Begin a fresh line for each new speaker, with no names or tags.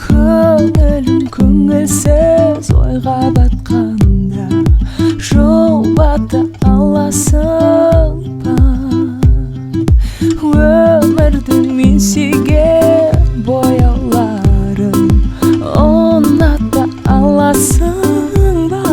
Көңілім көңілсіз ойға батқанда жұбата аласың ба? Өмірдің мен сүйген бояуларын ұната аласың ба?